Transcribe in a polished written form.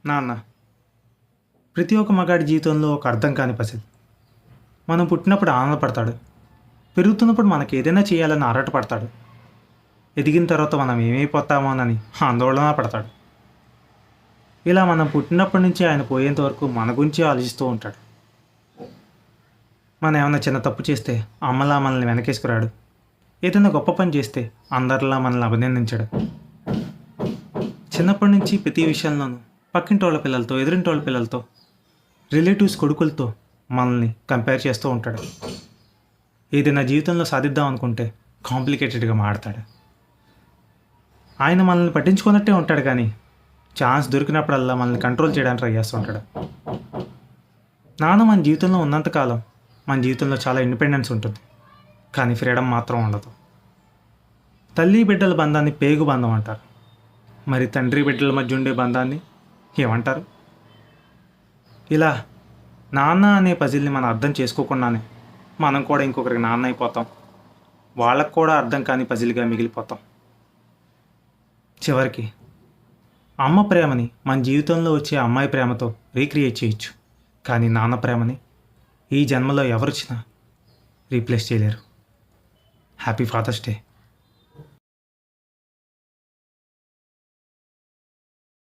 నాన్న ప్రతి ఒక్క మగాడి జీవితంలో ఒక అర్థం కాని పసిది. మనం పుట్టినప్పుడు ఆనందపడతాడు, పెరుగుతున్నప్పుడు మనకి ఏదైనా చేయాలని ఆరాటపడతాడు, ఎదిగిన తర్వాత మనం ఏమైపోతామోనని ఆందోళన పడతాడు. ఇలా మనం పుట్టినప్పటి నుంచి ఆయన పోయేంత వరకు మన గురించి ఆలోచిస్తూ ఉంటాడు. మనం ఏమైనా చిన్న తప్పు చేస్తే అమ్మలా మనల్ని వెనకేసుకురాడు, ఏదైనా గొప్ప పని చేస్తే అందరిలా మనల్ని అభినందించాడు. చిన్నప్పటి నుంచి ప్రతి విషయంలోనూ పక్కింటి వాళ్ళ పిల్లలతో, ఎదురింటి వాళ్ళ పిల్లలతో, రిలేటివ్స్ కొడుకులతో మనల్ని కంపేర్ చేస్తూ ఉంటాడు. ఏదైనా జీవితంలో సాధిద్దాం అనుకుంటే కాంప్లికేటెడ్గా మాడతాడు. ఆయన మనల్ని పట్టించుకున్నట్టే ఉంటాడు, కానీ ఛాన్స్ దొరికినప్పుడల్లా మనల్ని కంట్రోల్ చేయడానికి ట్రై చేస్తూ ఉంటాడు. నాన్న మన జీవితంలో ఉన్నంతకాలం మన జీవితంలో చాలా ఇండిపెండెన్స్ ఉంటుంది, కానీ ఫ్రీడమ్ మాత్రం ఉండదు. తల్లి బిడ్డల బంధాన్ని పేగు బంధం అంటారు. మరి తండ్రి బిడ్డల మధ్య ఉండే బంధాన్ని ఏమంటారు? ఇలా నాన్న అనే పజిల్ని మనం అర్థం చేసుకోకుండానే మనం కూడా ఇంకొకరికి నాన్న అయిపోతాం. వాళ్ళకు కూడా అర్థం కాని పజిల్గా మిగిలిపోతాం. చివరికి అమ్మ ప్రేమని మన జీవితంలో వచ్చే అమ్మాయి ప్రేమతో రీక్రియేట్ చేయొచ్చు, కానీ నాన్న ప్రేమని ఈ జన్మలో ఎవరొచ్చినా రీప్లేస్ చేయలేరు. Happy father's day.